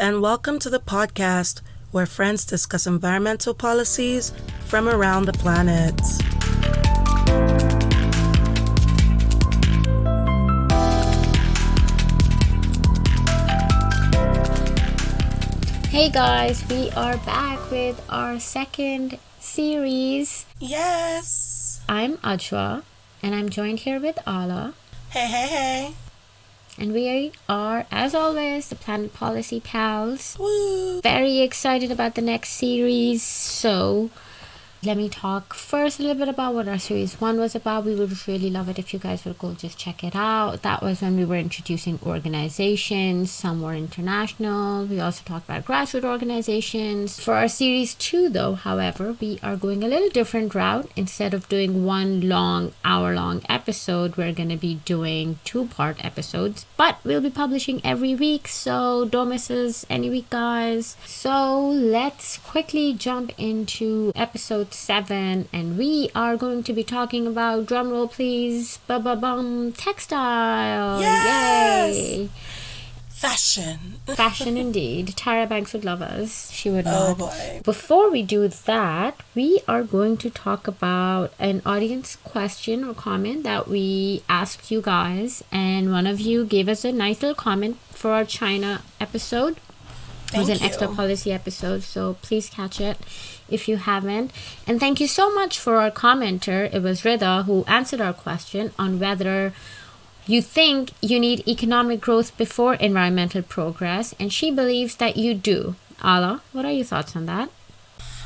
and welcome to the podcast where friends discuss environmental policies from around the planet. Hey guys, we are back with our second series. Yes! I'm Ajwa, and I'm joined here with Ala. Hey. And we are, as always, the Planet Policy Pals. Woo! Very excited about the next series. So, let me talk first a little bit about what our series 1 was about. We would really love it if you guys would go just check it out. That was when we were introducing organizations. Some were international. We also talked about grassroots organizations. For our series 2 though, however, we are going a little different route. Instead of doing one long hour-long episode, we're going to be doing 2-part episodes. But we'll be publishing every week, so don't miss us any week, guys. So let's quickly jump into episode 7, and we are going to be talking about, drumroll please, textile. Yes! Yay! Fashion indeed. Tara Banks would love us. She would not. Oh boy. Before we do that, we are going to talk about an audience question or comment that we asked you guys, and one of you gave us a nice little comment for our China episode. It was an extra policy episode, so please catch it if you haven't. And thank you so much for our commenter. It was Rida who answered our question on whether you think you need economic growth before environmental progress, and she believes that you do. Ala, what are your thoughts on that?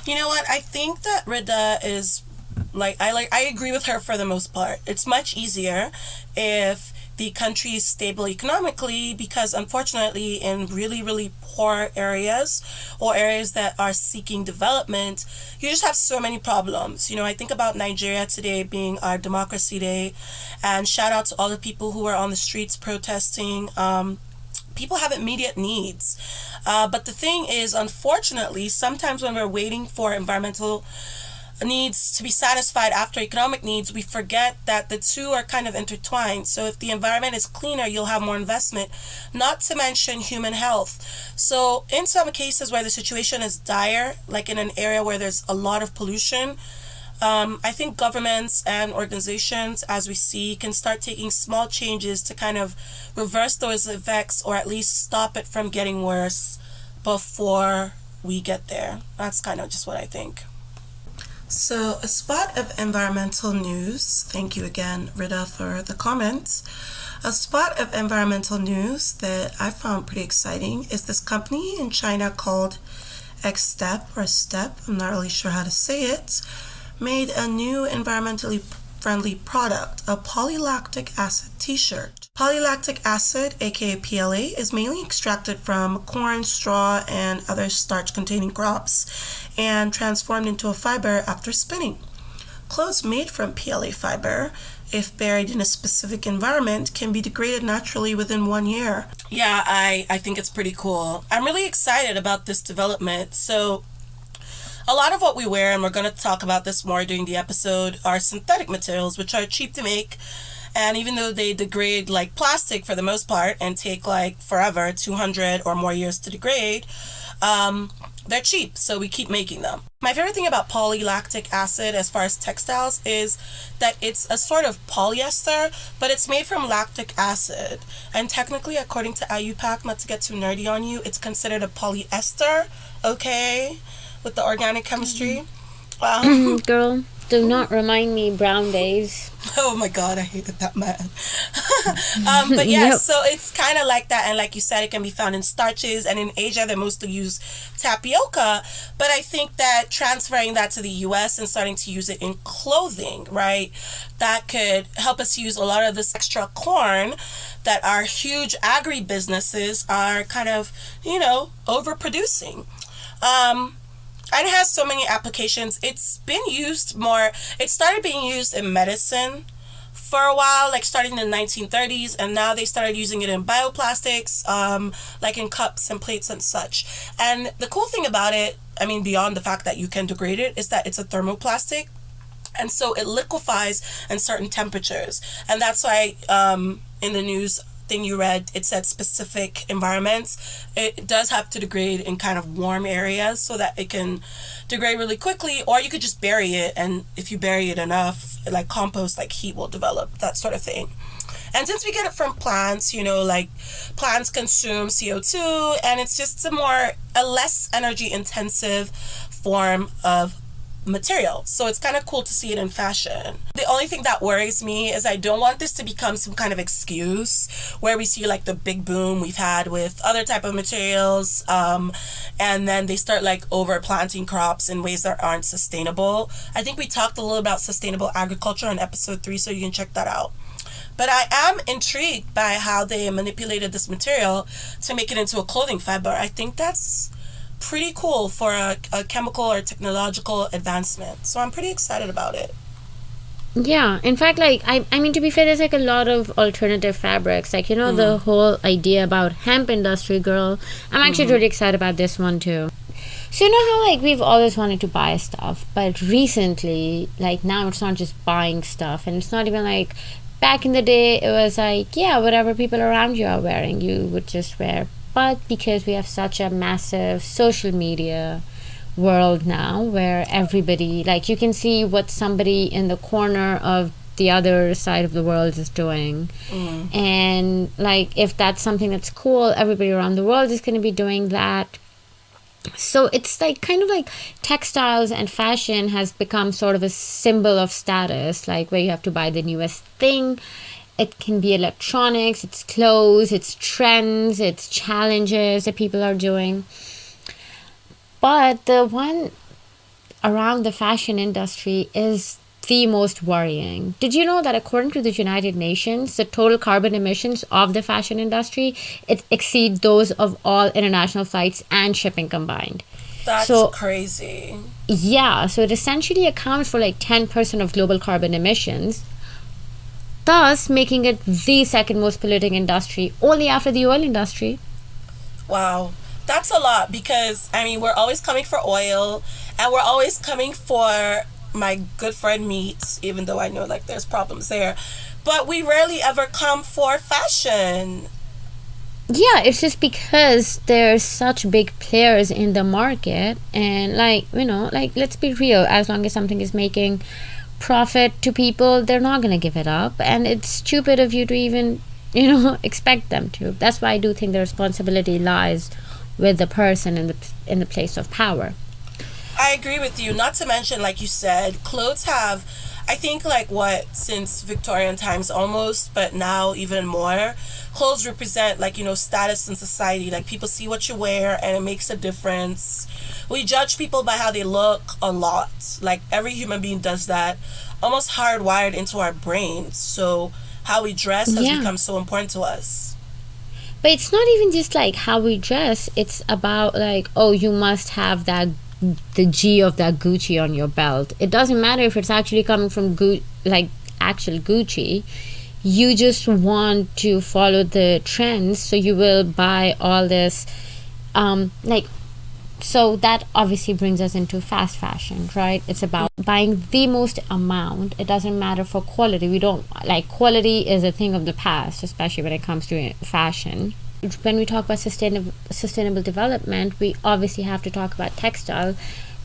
You know what? I think that Rida is I agree with her for the most part. It's much easier if the country is stable economically, because unfortunately in really, really poor areas or areas that are seeking development, you just have so many problems. You know, I think about Nigeria today being our Democracy Day, and shout out to all the people who are on the streets protesting. People have immediate needs. But the thing is, unfortunately, sometimes when we're waiting for environmental needs to be satisfied after economic needs, we forget that the two are kind of intertwined. So if the environment is cleaner, you'll have more investment, not to mention human health. So in some cases where the situation is dire, like in an area where there's a lot of pollution, I think governments and organizations, as we see, can start taking small changes to kind of reverse those effects, or at least stop it from getting worse before we get there. That's kind of just what I think. So, a spot of environmental news. Thank you again, Rida, for the comments. A spot of environmental news that I found pretty exciting is this company in China called Step, I'm not really sure how to say it, made a new environmentally friendly product, a polylactic acid t-shirt. Polylactic acid, aka PLA, is mainly extracted from corn, straw, and other starch-containing crops and transformed into a fiber after spinning. Clothes made from PLA fiber, if buried in a specific environment, can be degraded naturally within 1 year. Yeah, I think it's pretty cool. I'm really excited about this development. So a lot of what we wear, and we're going to talk about this more during the episode, are synthetic materials, which are cheap to make. And even though they degrade like plastic for the most part and take like forever, 200 or more years to degrade, they're cheap, so we keep making them. My favorite thing about polylactic acid as far as textiles is that it's a sort of polyester, but it's made from lactic acid. And technically, according to IUPAC, not to get too nerdy on you, it's considered a polyester, okay, with the organic chemistry. Girl, do not remind me brown days. Oh my god, I hated that man. But yeah, yep. So it's kind of like that, and like you said, it can be found in starches, and in Asia they mostly use tapioca. But I think that transferring that to the US and starting to use it in clothing, right, that could help us use a lot of this extra corn that our huge agri-businesses are kind of, overproducing. And it has so many applications. It's been used more. It started being used in medicine for a while, like starting in the 1930s, and now they started using it in bioplastics, like in cups and plates and such. And the cool thing about it, I mean, beyond the fact that you can degrade it, is that it's a thermoplastic. And so it liquefies in certain temperatures. And that's why in the news thing you read, it said specific environments. It does have to degrade in kind of warm areas so that it can degrade really quickly, or you could just bury it, and if you bury it enough, like compost, like heat will develop, that sort of thing. And since we get it from plants, like plants consume CO2, and it's just a less energy intensive form of material. So it's kind of cool to see it in fashion. The only thing that worries me is I don't want this to become some kind of excuse where we see like the big boom we've had with other type of materials, and then they start like over planting crops in ways that aren't sustainable. I think we talked a little about sustainable agriculture in episode 3, so you can check that out. But I am intrigued by how they manipulated this material to make it into a clothing fiber. I think that's pretty cool for a chemical or technological advancement. So I'm pretty excited about it. Yeah, in fact, like, I mean, to be fair, there's like a lot of alternative fabrics. Like, the whole idea about hemp industry, girl. I'm actually really excited about this one too. So how like we've always wanted to buy stuff, but recently, like now it's not just buying stuff, and it's not even like back in the day it was like, yeah, whatever people around you are wearing, you would just wear. But because we have such a massive social media world now where everybody, like, you can see what somebody in the corner of the other side of the world is doing. And like, if that's something that's cool, everybody around the world is going to be doing that. So it's like kind of like textiles and fashion has become sort of a symbol of status, like where you have to buy the newest thing. It can be electronics, it's clothes, it's trends, it's challenges that people are doing. But the one around the fashion industry is the most worrying. Did you know that according to the United Nations, the total carbon emissions of the fashion industry, it exceeds those of all international flights and shipping combined? That's crazy. Yeah, so it essentially accounts for like 10% of global carbon emissions, thus making it the second most polluting industry, only after the oil industry. Wow. That's a lot, because I mean, we're always coming for oil, and we're always coming for my good friend meat, even though I know like there's problems there, but we rarely ever come for fashion. Yeah, it's just because there's such big players in the market, and like, like, let's be real, as long as something is making profit to people, they're not going to give it up, and it's stupid of you to even expect them to. That's why I do think the responsibility lies with the person in the place of power. I agree with you. Not to mention, like you said, clothes have, I think, like since Victorian times almost, but now even more, clothes represent like, status in society. Like, people see what you wear and it makes a difference. We judge people by how they look a lot. Like, every human being does that, almost hardwired into our brains. So how we dress has become so important to us. But it's not even just like how we dress. It's about like, oh, you must have the G of that Gucci on your belt. It doesn't matter if it's actually coming from actual Gucci. You just want to follow the trends, so you will buy all this. So that obviously brings us into fast fashion, right? It's about buying the most amount. It doesn't matter for quality. We don't like, quality is a thing of the past, especially when it comes to fashion. When we talk about sustainable development, we obviously have to talk about textile,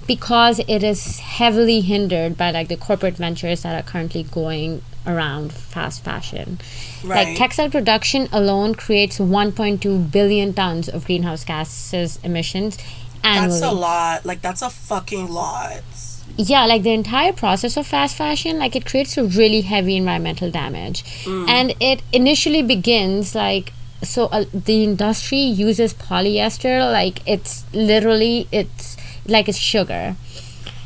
because it is heavily hindered by like the corporate ventures that are currently going around fast fashion. Right. Like, textile production alone creates 1.2 billion tons of greenhouse gases emissions annually. That's a lot. Like, that's a fucking lot. Yeah, like the entire process of fast fashion, like, it creates a really heavy environmental damage. And it initially begins like, the industry uses polyester, like it's like it's sugar.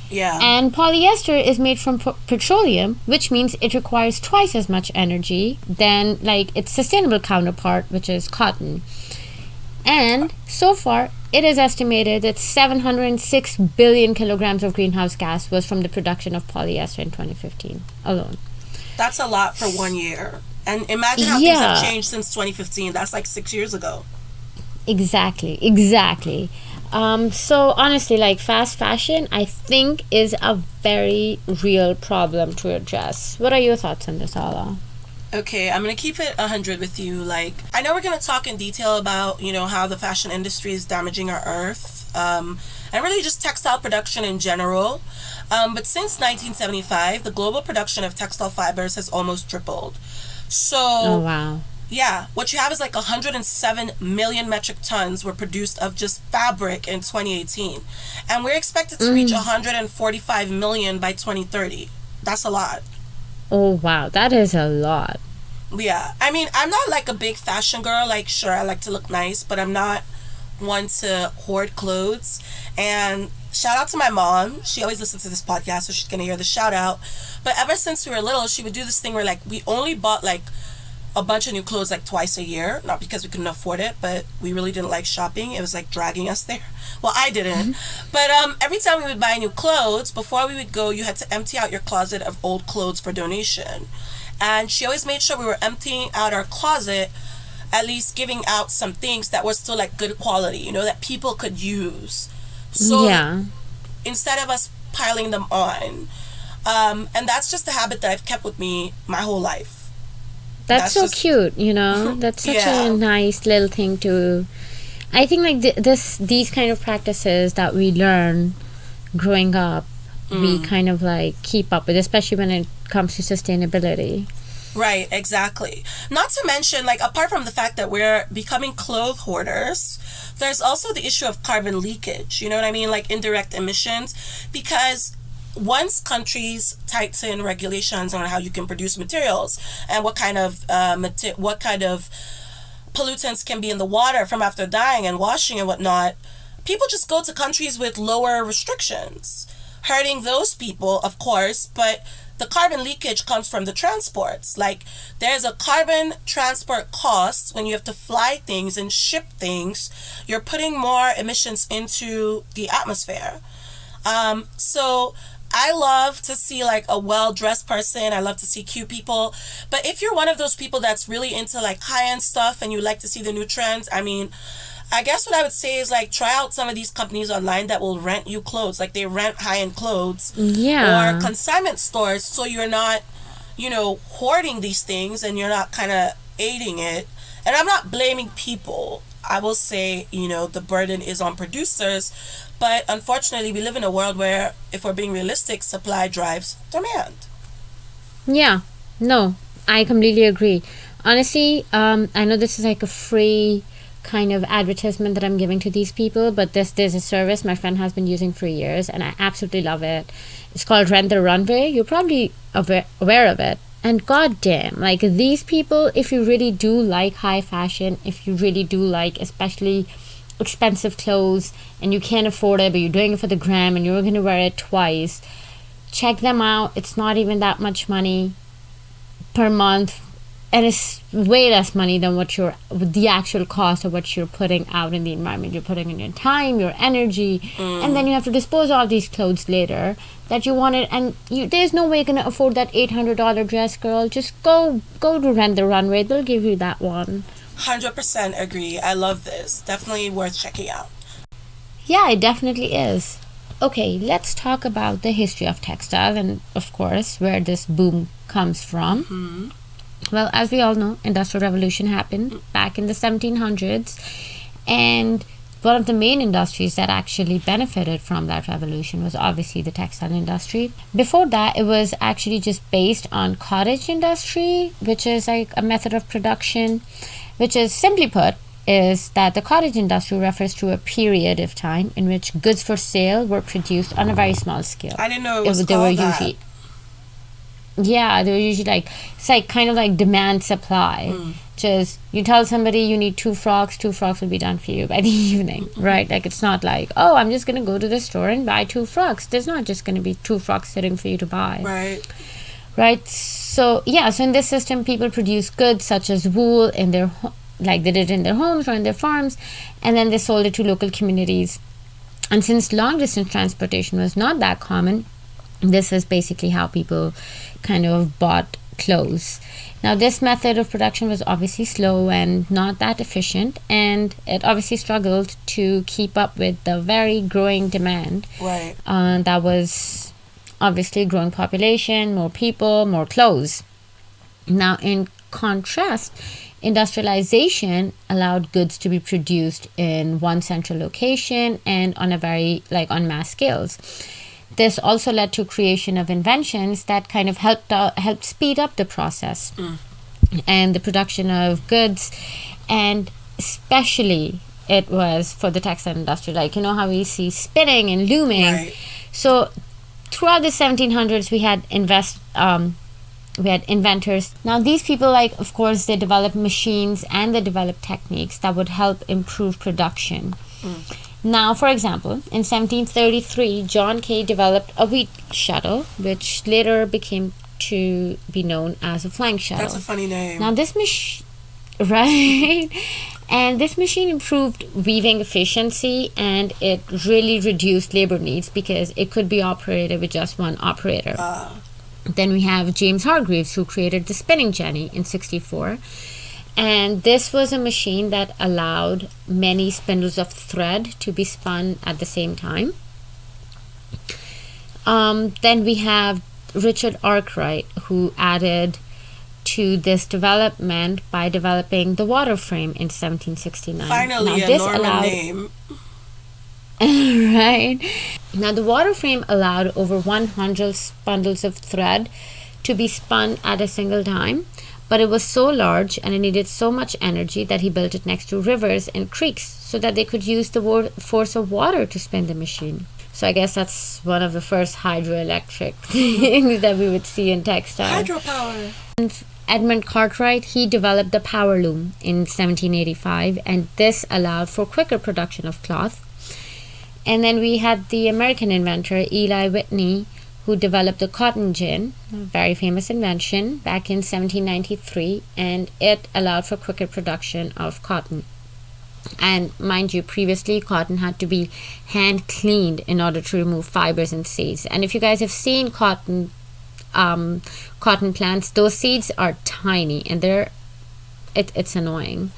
Yeah. And polyester is made from petroleum, which means it requires twice as much energy than like its sustainable counterpart, which is cotton. And so far, it is estimated that 706 billion kilograms of greenhouse gas was from the production of polyester in 2015 alone. That's a lot for 1 year. And imagine how things have changed since 2015. That's like 6 years ago. Exactly. So honestly, like, fast fashion, I think, is a very real problem to address. What are your thoughts on this, Ala? Okay, I'm gonna keep it 100 with you. Like, I know we're gonna talk in detail about, how the fashion industry is damaging our earth, and really just textile production in general. But since 1975, the global production of textile fibers has almost tripled. Oh So, wow. yeah, what you have is like 107 million metric tons were produced of just fabric in 2018. And we're expected to reach 145 million by 2030. That's a lot. Oh wow, that is a lot. Yeah, I mean, I'm not like a big fashion girl. Like, sure, I like to look nice, but I'm not one to hoard clothes. And shout out to my mom. She always listens to this podcast, so she's gonna hear the shout out. But ever since we were little, she would do this thing where like we only bought like a bunch of new clothes like twice a year. Not because we couldn't afford it, but we really didn't like shopping. It was like dragging us there. Well, I didn't. But every time we would buy new clothes, before we would go, you had to empty out your closet of old clothes for donation. And she always made sure we were emptying out our closet, at least giving out some things that were still like good quality, that people could use. So Yeah. instead of us piling them on. And that's just a habit that I've kept with me my whole life. That's so just cute, That's such Yeah. a nice little thing to. I think like these kind of practices that we learn growing up, we kind of like keep up with, especially when it comes to sustainability. Right, exactly. Not to mention, like, apart from the fact that we're becoming clothes hoarders, there's also the issue of carbon leakage. You know what I mean? Like indirect emissions. Because once countries tighten regulations on how you can produce materials and what kind of pollutants can be in the water from after dyeing and washing and whatnot, people just go to countries with lower restrictions, hurting those people, of course, but the carbon leakage comes from the transports. Like, there's a carbon transport cost when you have to fly things and ship things. You're putting more emissions into the atmosphere. So I love to see like a well-dressed person. I love to see cute people. But if you're one of those people that's really into like high-end stuff and you like to see the new trends, I mean, I guess what I would say is like try out some of these companies online that will rent you clothes. Like they rent high-end clothes. Yeah. Or consignment stores, so you're not, hoarding these things and you're not kind of aiding it. And I'm not blaming people. I will say, the burden is on producers. But unfortunately, we live in a world where, if we're being realistic, supply drives demand. Yeah. No, I completely agree. Honestly, I know this is like a free kind of advertisement that I'm giving to these people, but there's a service my friend has been using for years, and I absolutely love it. It's called Rent the Runway. You're probably aware of it. And goddamn, like these people, if you really do like high fashion, if you really do like especially expensive clothes, and you can't afford it, but you're doing it for the gram, and you're going to wear it twice, check them out. It's not even that much money per month, and it's way less money than the actual cost of what you're putting out in the environment. You're putting in your time, your energy, and then you have to dispose of these clothes later that you wanted, and there's no way you're gonna afford that $800 dress, girl. Just go to Rent the Runway. They'll give you that one. 100% agree. I love this. Definitely worth checking out. Yeah, it definitely is. Okay, let's talk about the history of textile and, of course, where this boom comes from. Well, as we all know, Industrial Revolution happened back in the 1700s, and one of the main industries that actually benefited from that revolution was obviously the textile industry. Before that, it was actually just based on cottage industry, which is like a method of production, which is simply put, is that the cottage industry refers to a period of time in which goods for sale were produced on a very small scale. I didn't know it was called that. Yeah, they were usually like, it's like kind of like demand supply. Just you tell somebody you need two frocks will be done for you by the evening, right? Like it's not like, oh, I'm just gonna go to the store and buy two frocks. There's not just gonna be two frocks sitting for you to buy. Right. So yeah, so in this system, people produce goods such as wool in their like they did in their homes or in their farms, and then they sold it to local communities. And since long distance transportation was not that common, this is basically how people kind of bought clothes. Now, this method of production was obviously slow and not that efficient, and it obviously struggled to keep up with the very growing demand. Right. That was obviously growing population, more people, more clothes. Now, in contrast, industrialization allowed goods to be produced in one central location and on a very on mass scales. This also led to creation of inventions that kind of helped speed up the process and the production of goods, and especially it was for the textile industry. How we see spinning and looming. Right. So throughout the 1700s, we had inventors. Now these people, of course, they developed machines and they developed techniques that would help improve production. Now, for example, in 1733, John Kay developed a wheat shuttle, which later became to be known as a flying shuttle. That's a funny name. Now this machine, right? And this machine improved weaving efficiency, and it really reduced labor needs because it could be operated with just one operator. Then we have James Hargreaves, who created the spinning jenny in 1964. And this was a machine that allowed many spindles of thread to be spun at the same time. Then we have Richard Arkwright, who added to this development by developing the water frame in 1769. Finally, a Norman name. Right. Now, the water frame allowed over 100 bundles of thread to be spun at a single time, but it was so large and it needed so much energy that he built it next to rivers and creeks so that they could use the force of water to spin the machine. So I guess that's one of the first hydroelectric things that we would see in textiles. Hydropower. And Edmund Cartwright, he developed the power loom in 1785, and this allowed for quicker production of cloth. And then we had the American inventor Eli Whitney, who developed the cotton gin, a very famous invention, back in 1793, and it allowed for quicker production of cotton. And mind you, previously cotton had to be hand cleaned in order to remove fibers and seeds. And if you guys have seen cotton plants, those seeds are tiny and it's annoying.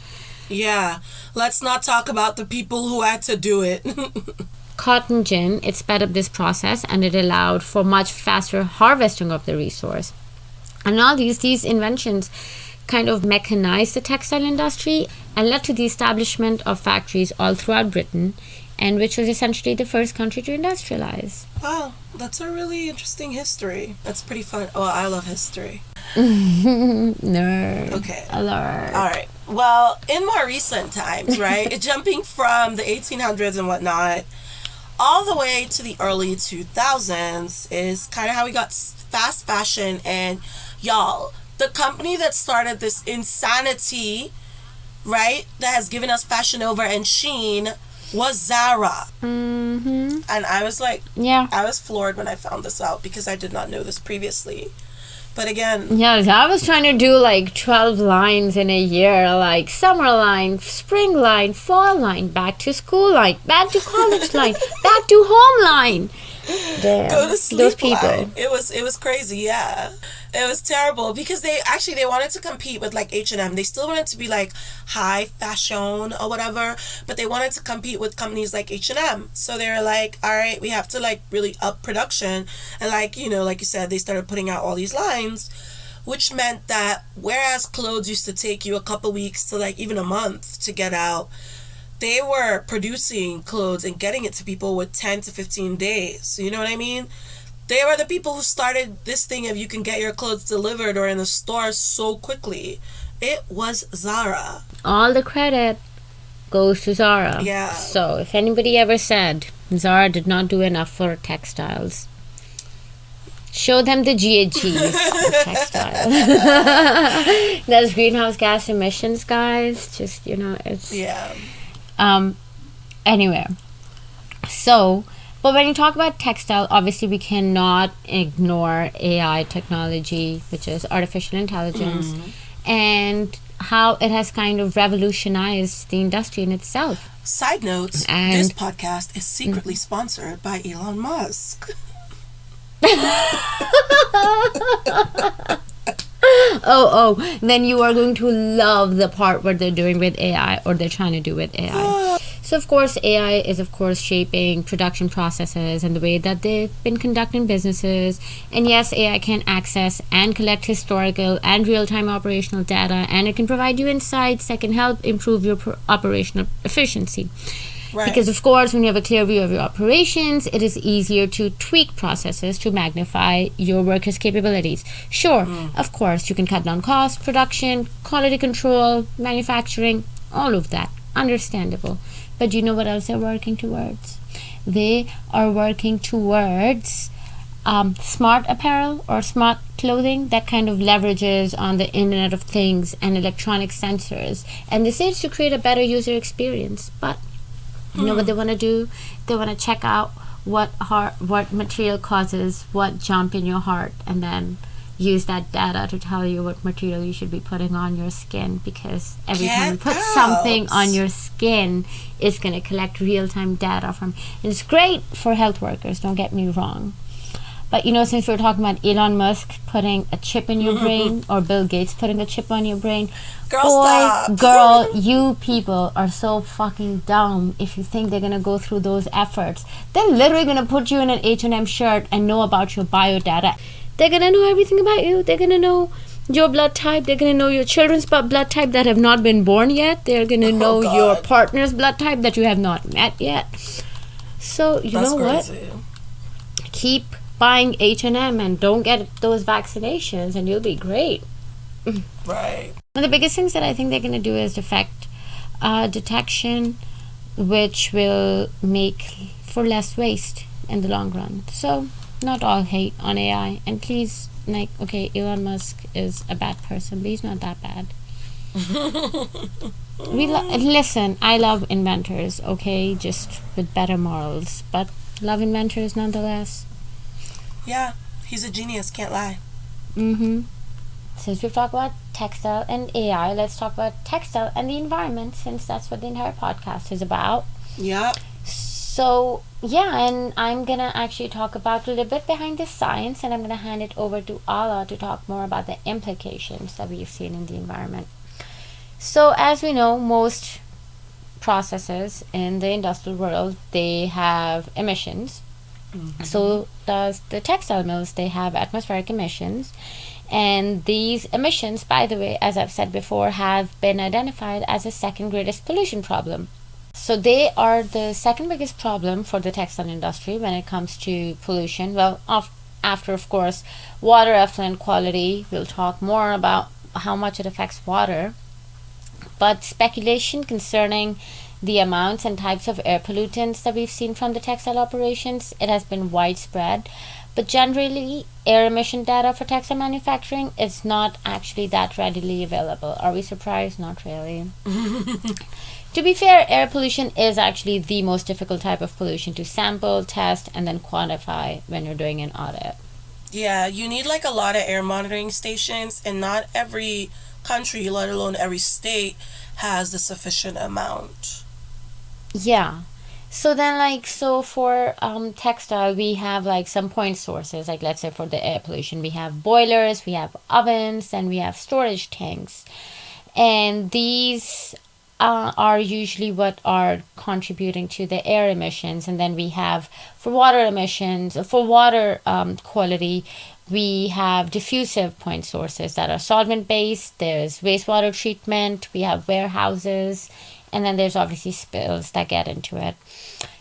Yeah, let's not talk about the people who had to do it. Cotton gin, it sped up this process and it allowed for much faster harvesting of the resource. And all these inventions kind of mechanized the textile industry and led to the establishment of factories all throughout Britain, and which was essentially the first country to industrialize. Wow, that's a really interesting history. That's pretty fun. Oh, I love history. Nerd. Okay. Alert. All right. Well, in more recent times, right, jumping from the 1800s and whatnot all the way to the early 2000s is kind of how we got fast fashion. And y'all, the company that started this insanity, right, that has given us Fashion Nova and Shein was Zara. Mm-hmm. And I was like, yeah, I was floored when I found this out because I did not know this previously. But again, yeah, I was trying to do 12 lines in a year, summer line, spring line, fall line, back to school line, back to college line, back to home line. Damn, go to sleep those people. line. It was crazy, yeah. It was terrible because they wanted to compete with H&M. They still wanted to be high fashion or whatever, but they wanted to compete with companies like H&M. So they were like, all right, we have to really up production. And like you said, they started putting out all these lines, which meant that whereas clothes used to take you a couple weeks to even a month to get out, they were producing clothes and getting it to people with 10 to 15 days. You know what I mean? They were the people who started this thing of you can get your clothes delivered or in the store so quickly. It was Zara. All the credit goes to Zara. Yeah. So if anybody ever said Zara did not do enough for textiles, show them the GHGs of textile. Those greenhouse gas emissions, guys. Just, it's... Yeah. Anyway. So... But when you talk about textile, obviously we cannot ignore AI technology, which is artificial intelligence, and how it has kind of revolutionized the industry in itself. Side notes, this podcast is secretly sponsored by Elon Musk. Then you are going to love the part what they're doing with AI, or they're trying to do with AI. So of course AI is of course shaping production processes and the way that they've been conducting businesses. And yes, AI can access and collect historical and real-time operational data, and it can provide you insights that can help improve your operational efficiency. Right. Because of course when you have a clear view of your operations, it is easier to tweak processes to magnify your workers' capabilities. Sure, of course you can cut down costs, production, quality control, manufacturing, all of that, understandable. But you know what else they're working towards? They are working towards smart apparel or smart clothing that kind of leverages on the Internet of Things and electronic sensors, and this is to create a better user experience. But you know what they want to do? They want to check out what material causes what jump in your heart, and then use that data to tell you what material you should be putting on your skin, because every time you put something on your skin, it's going to collect real-time data from. And it's great for health workers, don't get me wrong. But you know, since we're talking about Elon Musk putting a chip in your brain, or Bill Gates putting a chip on your brain, girl, you people are so fucking dumb if you think they're gonna go through those efforts. They're literally gonna put you in an H&M shirt and know about your biodata. They're gonna know everything about you. They're gonna know your blood type. They're gonna know your children's blood type that have not been born yet. They're gonna know your partner's blood type that you have not met yet. So you know what? Keep buying H&M and don't get those vaccinations, and you'll be great. Right. And the biggest things that I think they're going to do is defect detection, which will make for less waste in the long run. So not all hate on AI, and please, like, okay, Elon Musk is a bad person, but he's not that bad. Listen, I love inventors, okay, just with better morals, but love inventors nonetheless. Yeah, he's a genius, can't lie. Since we've talked about textile and AI, let's talk about textile and the environment, since that's what the entire podcast is about. Yeah. So, yeah, and I'm going to actually talk about a little bit behind the science, and I'm going to hand it over to Ala to talk more about the implications that we've seen in the environment. So, as we know, most processes in the industrial world, they have emissions. So does the textile mills. They have atmospheric emissions, and these emissions, by the way, as I've said before, have been identified as the second greatest pollution problem. So they are the second biggest problem for the textile industry when it comes to pollution. Well, after, of course, water effluent quality. We'll talk more about how much it affects water. But speculation concerning the amounts and types of air pollutants that we've seen from the textile operations, it has been widespread. But generally, air emission data for textile manufacturing is not actually that readily available. Are we surprised? Not really. To be fair, air pollution is actually the most difficult type of pollution to sample, test, and then quantify when you're doing an audit. Yeah, you need like a lot of air monitoring stations, and not every country, let alone every state, has the sufficient amount. Yeah. So then, so for textile, we have like some point sources. Like, let's say for the air pollution, we have boilers, we have ovens, and we have storage tanks. And these are usually what are contributing to the air emissions. And then we have, for water emissions, for water quality, we have diffusive point sources that are solvent based. There's wastewater treatment, we have warehouses, and then there's obviously spills that get into it.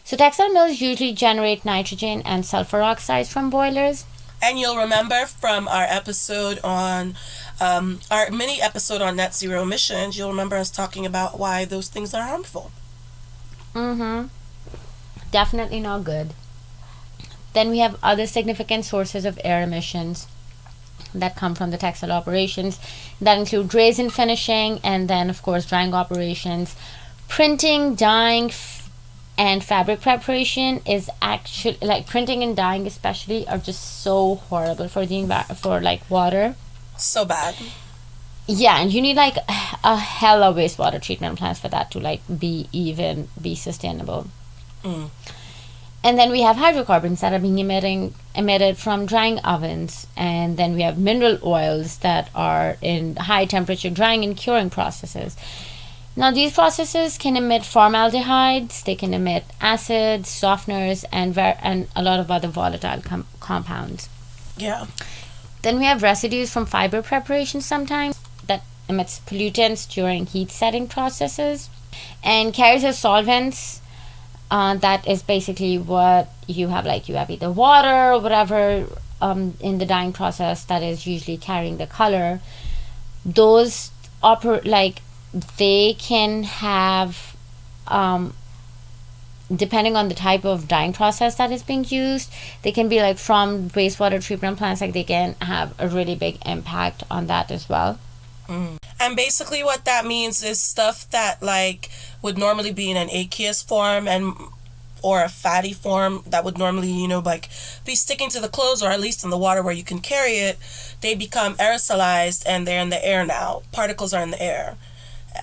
So textile mills usually generate nitrogen and sulfur oxides from boilers. And you'll remember from our episode on our mini episode on net zero emissions, you'll remember us talking about why those things are harmful. Definitely not good. Then we have other significant sources of air emissions that come from the textile operations that include resin finishing, and then of course drying operations. Printing, dyeing, and fabric preparation is actually, like, printing and dyeing especially, are just so horrible for the for like water. So bad. Yeah, and you need like a hella wastewater treatment plants for that to like be sustainable. And then we have hydrocarbons that are being emitted from drying ovens, and then we have mineral oils that are in high temperature drying and curing processes. Now, these processes can emit formaldehydes, they can emit acids, softeners, and a lot of other volatile compounds. Yeah. Then we have residues from fiber preparation sometimes that emits pollutants during heat setting processes and carries as solvents. That is basically what you have, like you have either water or whatever in the dyeing process that is usually carrying the color. Those they can have depending on the type of dyeing process that is being used, they can be like from wastewater treatment plants, like they can have a really big impact on that as well. And basically what that means is stuff that like would normally be in an aqueous form and or a fatty form that would normally, like be sticking to the clothes or at least in the water where you can carry it, they become aerosolized and they're in the air now. Particles are in the air.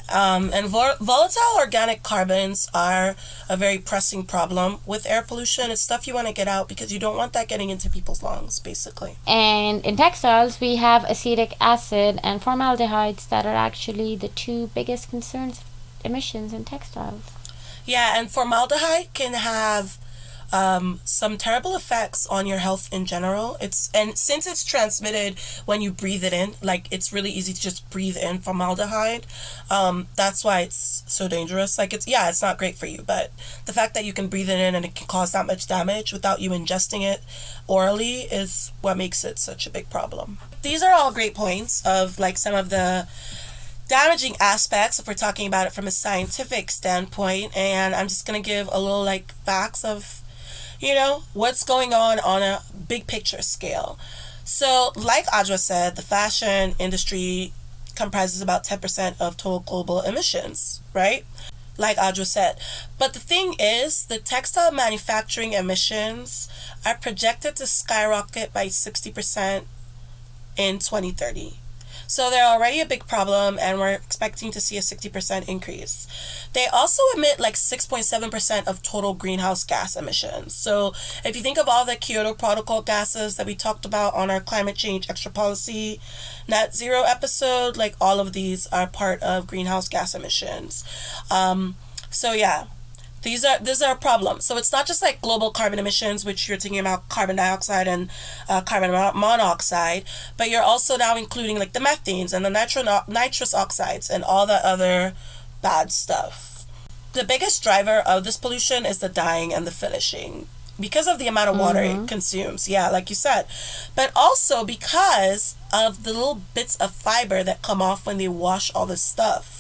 And volatile organic carbons are a very pressing problem with air pollution. It's stuff you want to get out because you don't want that getting into people's lungs, basically. And in textiles, we have acetic acid and formaldehydes that are actually the two biggest concerns emissions in textiles. Yeah, and formaldehyde can have some terrible effects on your health in general. Since it's transmitted when you breathe it in, like it's really easy to just breathe in formaldehyde. That's why it's so dangerous. Like it's not great for you, but the fact that you can breathe it in and it can cause that much damage without you ingesting it orally is what makes it such a big problem. These are all great points of like some of the damaging aspects if we're talking about it from a scientific standpoint, and I'm just gonna give a little like facts of what's going on a big picture scale. So like Audra said, the fashion industry comprises about 10% of total global emissions, right? Like Audra said. But the thing is, the textile manufacturing emissions are projected to skyrocket by 60% in 2030. So they're already a big problem, and we're expecting to see a 60% increase. They also emit like 6.7% of total greenhouse gas emissions. So if you think of all the Kyoto Protocol gases that we talked about on our climate change extra policy net zero episode, like all of these are part of greenhouse gas emissions. So yeah. These are a problem. So it's not just like global carbon emissions, which you're thinking about carbon dioxide and carbon monoxide, but you're also now including like the methanes and the nitrous oxides and all the other bad stuff. The biggest driver of this pollution is the dyeing and the finishing because of the amount of water it consumes. Yeah, like you said. But also because of the little bits of fiber that come off when they wash all this stuff.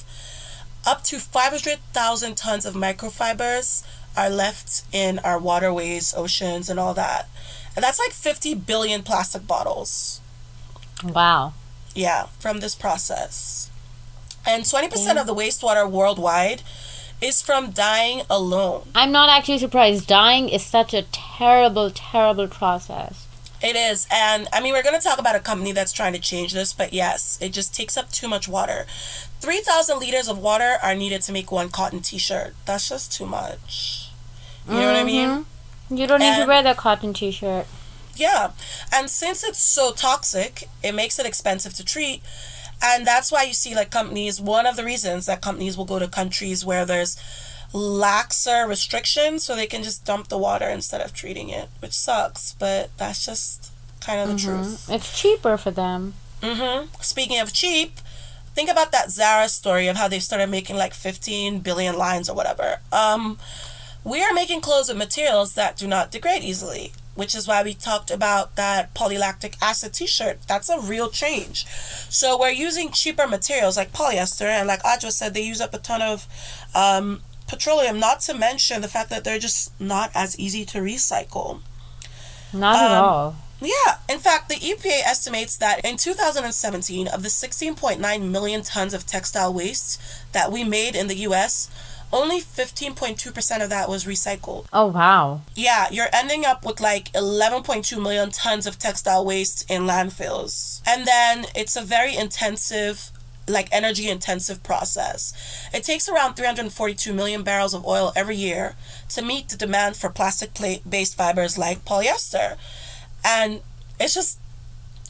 Up to 500,000 tons of microfibers are left in our waterways, oceans, and all that. And that's like 50 billion plastic bottles. Wow. Yeah, from this process. And 20% of the wastewater worldwide is from dyeing alone. I'm not actually surprised. Dyeing is such a terrible, terrible process. It is. And I mean, we're going to talk about a company that's trying to change this, but yes, it just takes up too much water. 3,000 liters of water are needed to make one cotton t-shirt. That's just too much. You know what I mean? You don't need to wear the cotton t-shirt. Yeah. And since it's so toxic, it makes it expensive to treat. And that's why you see like companies, one of the reasons that companies will go to countries where there's laxer restrictions so they can just dump the water instead of treating it, which sucks, but that's just kind of the truth. It's cheaper for them. Speaking of cheap, think about that Zara story of how they started making like 15 billion lines or whatever. We are making clothes with materials that do not degrade easily, which is why we talked about that polylactic acid t-shirt. That's a real change. So we're using cheaper materials like polyester, and like Audra said, they use up a ton of petroleum, not to mention the fact that they're just not as easy to recycle. Not at all. Yeah. In fact, the EPA estimates that in 2017, of the 16.9 million tons of textile waste that we made in the U.S., only 15.2% of that was recycled. Oh, wow. Yeah, you're ending up with like 11.2 million tons of textile waste in landfills. And then it's a very intensive, like energy intensive process. It takes around 342 million barrels of oil every year to meet the demand for plastic plate-based fibers like polyester. And it's just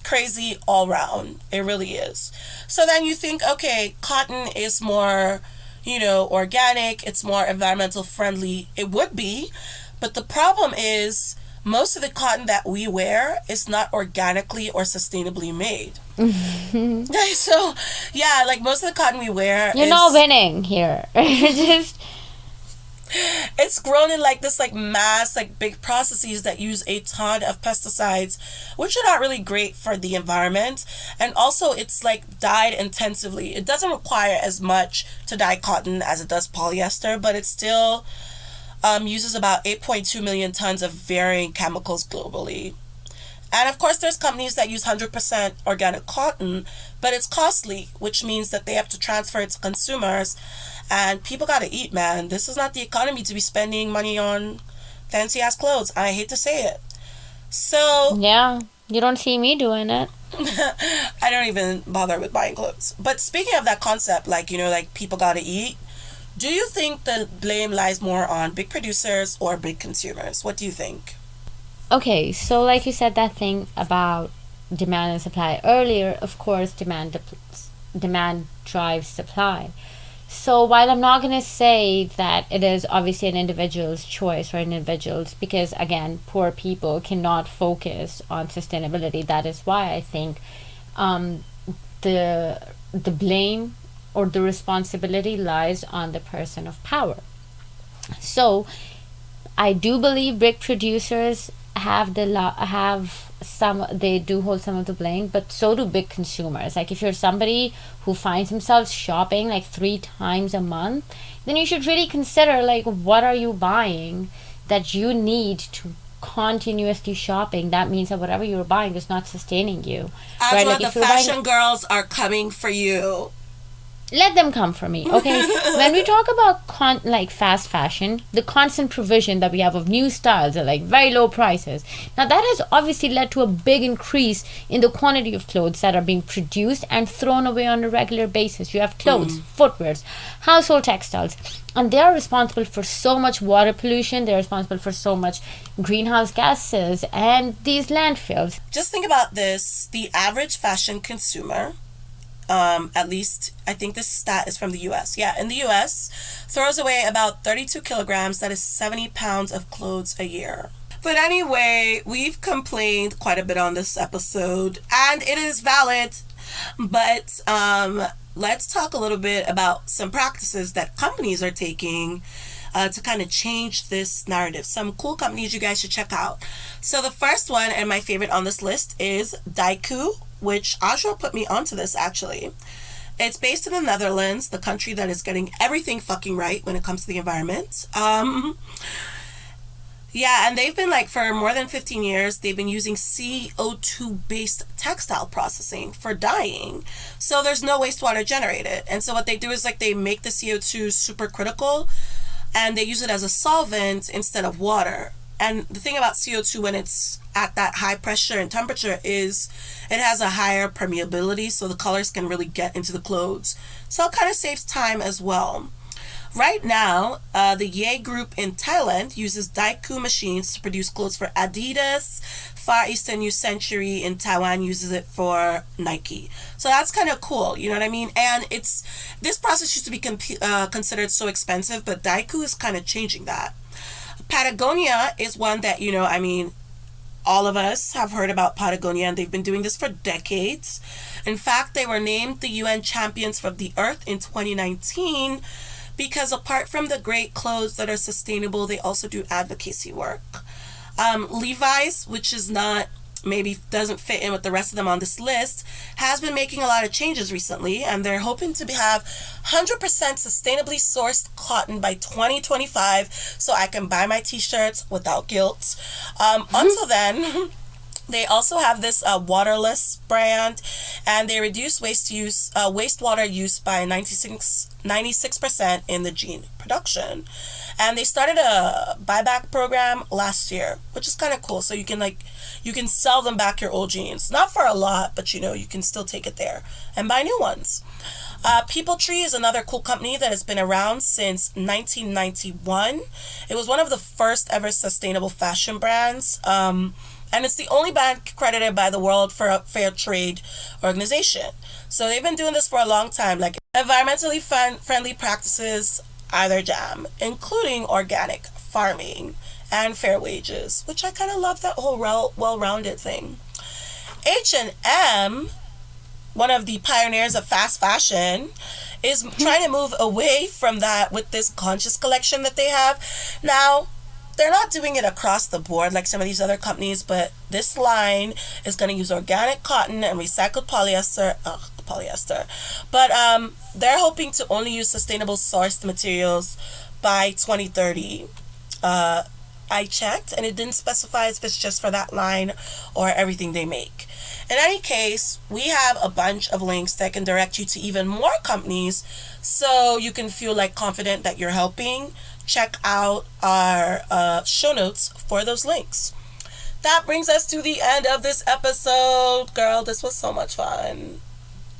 crazy all around. It really is. So then you think, okay, cotton is more, organic, it's more environmental friendly. It would be, but the problem is most of the cotton that we wear is not organically or sustainably made. So, yeah, like most of the cotton we wear You're not winning here. Just it's grown in like this like mass like big processes that use a ton of pesticides, which are not really great for the environment. And also it's like dyed intensively. It doesn't require as much to dye cotton as it does polyester, but it still uses about 8.2 million tons of varying chemicals globally. And of course, there's companies that use 100% organic cotton, but it's costly, which means that they have to transfer it to consumers. And people gotta eat, man. This is not the economy to be spending money on fancy ass clothes. I hate to say it. So, yeah, you don't see me doing it. I don't even bother with buying clothes. But speaking of that concept, like, like people gotta eat, do you think the blame lies more on big producers or big consumers? What do you think? Okay, so like you said that thing about demand and supply earlier, of course demand drives supply. So while I'm not going to say that it is obviously an individual's choice or an individual's, because again, poor people cannot focus on sustainability. That is why I think the blame or the responsibility lies on the person of power. So I do believe brick producers they do hold some of the blame, but so do big consumers. Like if you're somebody who finds himself shopping like 3 times a month, then you should really consider like what are you buying that you need to continuously shopping. That means that whatever you're buying is not sustaining you. Right? Like the fashion girls are coming for you. Let them come for me, okay? When we talk about fast fashion, the constant provision that we have of new styles at like very low prices, now that has obviously led to a big increase in the quantity of clothes that are being produced and thrown away on a regular basis. You have clothes, footwears, household textiles, and they are responsible for so much water pollution. They're responsible for so much greenhouse gases and these landfills. Just think about this. The average fashion consumer, at least I think this stat is from the US. Yeah, in the US, throws away about 32 kilograms, that is 70 pounds of clothes a year. But anyway, we've complained quite a bit on this episode, and it is valid. But let's talk a little bit about some practices that companies are taking to kind of change this narrative. Some cool companies you guys should check out. So the first one, and my favorite on this list, is Daiku, which Ajra put me onto this actually. It's based in the Netherlands, the country that is getting everything fucking right when it comes to the environment. Yeah, and they've been like for more than 15 years, they've been using CO2 based textile processing for dyeing. So there's no wastewater generated. And so what they do is like they make the CO2 supercritical and they use it as a solvent instead of water. And the thing about CO2 when it's at that high pressure and temperature is it has a higher permeability, so the colors can really get into the clothes. So it kind of saves time as well. Right now, the Ye Group in Thailand uses Daiku machines to produce clothes for Adidas. Far Eastern New Century in Taiwan uses it for Nike. So that's kind of cool, you know what I mean? And this process used to be considered so expensive, but Daiku is kind of changing that. Patagonia is one that, all of us have heard about Patagonia, and they've been doing this for decades. In fact, they were named the UN Champions of the Earth in 2019 because apart from the great clothes that are sustainable, they also do advocacy work. Levi's, which is not, maybe doesn't fit in with the rest of them on this list, has been making a lot of changes recently, and they're hoping to have 100% sustainably sourced cotton by 2025 so I can buy my t-shirts without guilt. Until then, they also have this waterless brand, and they reduce wastewater use by 96% in the jean production. And they started a buyback program last year, which is kind of cool. So you can sell them back your old jeans. Not for a lot, but you can still take it there and buy new ones. People Tree is another cool company that has been around since 1991. It was one of the first ever sustainable fashion brands. And it's the only brand credited by the World Fair Trade Organization. So they've been doing this for a long time. Like Environmentally friendly practices are their jam, including organic farming and fair wages, which I kind of love that whole well-rounded thing. H&M, one of the pioneers of fast fashion, is trying to move away from that with this conscious collection that they have. Now, they're not doing it across the board like some of these other companies, but this line is going to use organic cotton and recycled polyester. But they're hoping to only use sustainable sourced materials by 2030. I checked, and it didn't specify if it's just for that line or everything they make. In any case, we have a bunch of links that can direct you to even more companies so you can feel like confident that you're helping. Check out our show notes for those links. That brings us to the end of this episode. Girl, this was so much fun.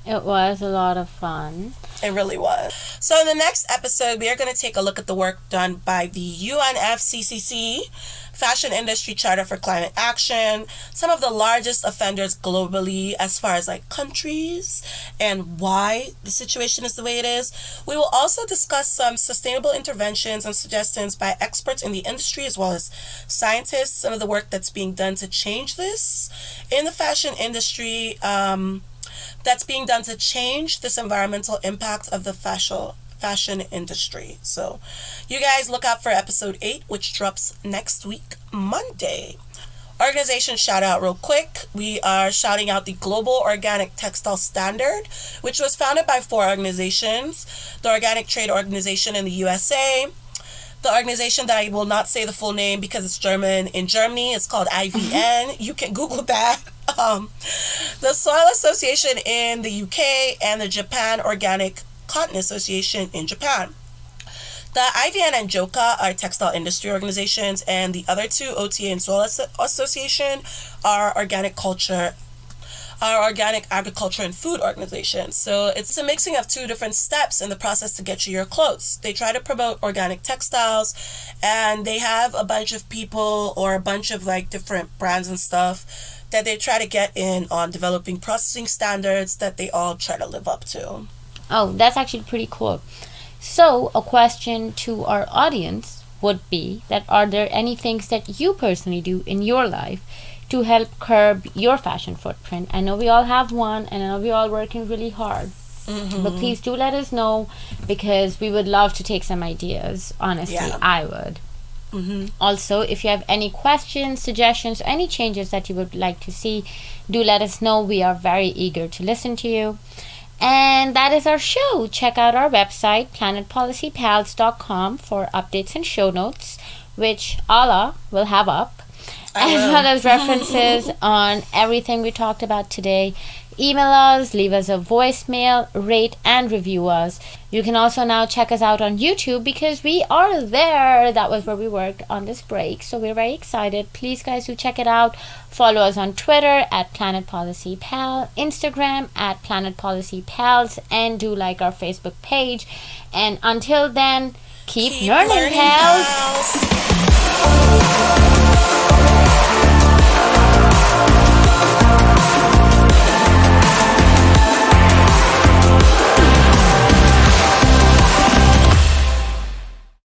It was a lot of fun. It really was. So in the next episode, we are going to take a look at the work done by the UNFCCC, Fashion Industry Charter for Climate Action, some of the largest offenders globally as far as like countries and why the situation is the way it is. We will also discuss some sustainable interventions and suggestions by experts in the industry as well as scientists, some of the work that's being done to change this in the fashion industry, that's being done to change this environmental impact of the fashion industry. So you guys look out for episode 8, which drops next week, Monday. Organization shout out real quick. We are shouting out the Global Organic Textile Standard, which was founded by 4 organizations. The Organic Trade Organization in the USA, the organization that I will not say the full name because it's German in Germany, it's called IVN. You can Google that. The Soil Association in the UK, and the Japan Organic Cotton Association in Japan. The IVN and JOCA are textile industry organizations, and the other 2, OTA and Soil Association, are organic agriculture and food organizations. So it's a mixing of 2 different steps in the process to get you your clothes. They try to promote organic textiles, and they have a bunch of people or a bunch of like different brands and stuff that they try to get in on developing processing standards that they all try to live up to. Oh, that's actually pretty cool. So, a question to our audience would be that are there any things that you personally do in your life to help curb your fashion footprint? I know we all have one, and I know we're all working really hard. Mm-hmm. But please do let us know, because we would love to take some ideas. Honestly, yeah. I would. Mm-hmm. Also, if you have any questions, suggestions, any changes that you would like to see, do let us know. We are very eager to listen to you. And that is our show. Check out our website, planetpolicypals.com, for updates and show notes, which Allah will have up, as well as references on everything we talked about today. Email us, leave us a voicemail, rate and review us. You can also now check us out on YouTube, because we are there. That was where we worked on this break, so we're very excited. Please, guys, do check it out. Follow us on Twitter at Planet Policy Pal, Instagram at Planet Policy Pals, and do like our Facebook page. And until then, keep learning, pals.